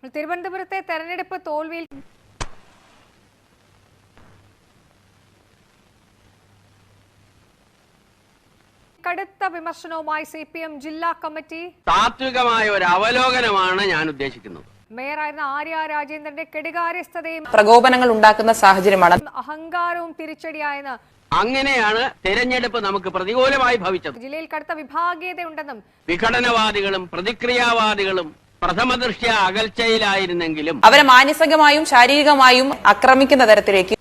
തിരുവനന്തപുരത്തെ തെരഞ്ഞെടുപ്പ് തോൽവിയിൽ കടുത്ത വിമർശനവുമായി CPM ജില്ലാ കമ്മിറ്റി. താത്വികമായ ഒരു അവലോകനമാണ് ഞാൻ ഉദ്ദേശിക്കുന്നത്. മേയറായിരുന്ന ആര്യ രാജേന്ദ്രന്റെ കെടുകാര്യസ്ഥതയും പ്രകോപനങ്ങൾ ഉണ്ടാക്കുന്ന സാഹചര്യമാണ്. അഹങ്കാരവും തിരിച്ചടിയായെന്ന്. അങ്ങനെയാണ് തെരഞ്ഞെടുപ്പ് നമുക്ക് പ്രതികൂലമായി ഭവിച്ചത്. ജില്ലയിൽ കടുത്ത വിഭാഗീയതയുണ്ടെന്നും വിഘടനവാദികളും പ്രതിക്രിയാവാദികളും പ്രഥമദൃഷ്ട്യ അകൽച്ചയിലായിരുന്നെങ്കിലും അവരെ മാനസികമായും ശാരീരികമായും ആക്രമിക്കുന്ന തരത്തിലേക്ക്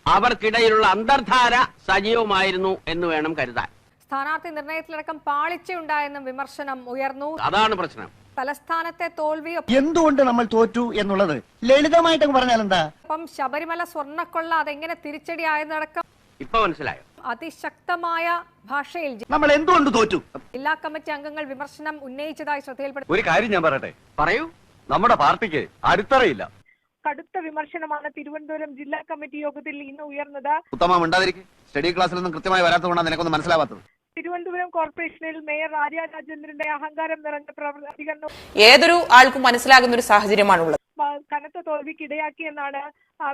അവർക്കിടയിലുള്ള അന്തർധാര സജീവമായിരുന്നു എന്ന് വേണം കരുതാൻ. സ്ഥാനാർത്ഥി നിർണയത്തിലടക്കം പാളിച്ചയുണ്ടായെന്നും വിമർശനം ഉയർന്നു. അതാണ് പ്രശ്നം. തലസ്ഥാനത്തെ തോൽവി എന്തുകൊണ്ട് നമ്മൾ തോറ്റു എന്നുള്ളത് ലളിതമായിട്ട് പറഞ്ഞാൽ എന്താ? ഒപ്പം ശബരിമല സ്വർണ്ണക്കൊള്ള അതെങ്ങനെ തിരിച്ചടിയായെന്നടക്കം ഇപ്പൊ മനസ്സിലായോ? അതിശക്തമായ ഭാഷയിൽ നമ്മൾ എന്തുകൊണ്ട് തോറ്റു? ജില്ലാ കമ്മിറ്റി അംഗങ്ങൾ വിമർശനം ഉന്നയിച്ചതായി ശ്രദ്ധയിൽപ്പെട്ടു. ഒരു കാര്യം ഞാൻ പറയട്ടെ, പറയൂ. നമ്മുടെ പാർട്ടിക്ക് അടിത്തറയില്ല. കടുത്ത വിമർശനമാണ് തിരുവനന്തപുരം ജില്ലാ കമ്മിറ്റി യോഗത്തിൽ ഇന്ന് ഉയർന്നത്. ഉത്തമം ഉണ്ടാതിരിക്കും. സ്റ്റഡി ക്ലാസ്സിലൊന്നും കൃത്യമായി വരാത്തതുകൊണ്ടാണ് നിനക്കൊന്നും മനസ്സിലാവാത്തത്. തിരുവനന്തപുരം കോർപ്പറേഷനിൽ മേയർ ആര്യ രാജേന്ദ്രന്റെ അഹങ്കാരം നിറഞ്ഞ പ്രതികരണം ഏതൊരു ആൾക്കും മനസ്സിലാകുന്ന ഒരു സാഹചര്യമാണുള്ളത്. കനത്ത തോൽവിക്ക് ഇടയാക്കിയെന്നാണ്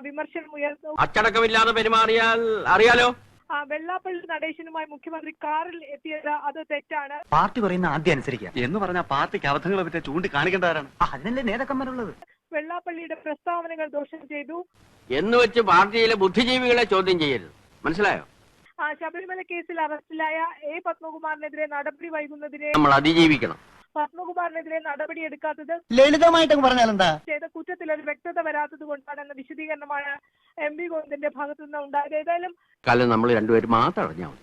വിമർശനം ഉയർന്നത്. അച്ചടക്കമില്ലാതെ പെരുമാറിയാൽ അറിയാലോ. വെള്ളാപ്പള്ളി നടേശനുമായി മുഖ്യമന്ത്രി കാറിൽ എത്തിയത് അത് തെറ്റാണ്. പാർട്ടി പറയുന്ന ആദ്യം അനുസരിക്കുക എന്ന് പറഞ്ഞാൽ പാർട്ടിക്ക് അബദ്ധങ്ങളെ പറ്റി ചൂണ്ടിക്കാണിക്കേണ്ടവരാണ്. അതിനല്ലേ നേതാക്കന്മാരുള്ളത്. വെള്ളാപ്പള്ളിയുടെ പ്രസ്താവനകൾ ദോഷം ചെയ്തു എന്ന് വെച്ച് പാർട്ടിയിലെ ബുദ്ധിജീവികളെ ചോദ്യം ചെയ്യരുത്. മനസ്സിലായോ? ശബരിമല കേസിൽ അറസ്റ്റിലായ A. പത്മകുമാറിനെതിരെ നടപടി വൈകുന്നതിനെ നമ്മൾ അതിജീവിക്കണം. പത്മകുമാറിനെതിരെ നടപടിയെടുക്കാത്തത് ലളിതമായിട്ട് പറഞ്ഞാൽ എന്താ? ചെയ്ത കുറ്റത്തിൽ ഒരു വ്യക്തത വരാത്തത് കൊണ്ടാണെന്ന വിശദീകരണമാണ് MP ഗോവിന്ദന്റെ ഭാഗത്തുനിന്ന് ഉണ്ടായത്. ഏതായാലും കാലം നമ്മൾ രണ്ടുപേരും മാത്രം അറിഞ്ഞാൽ മതി.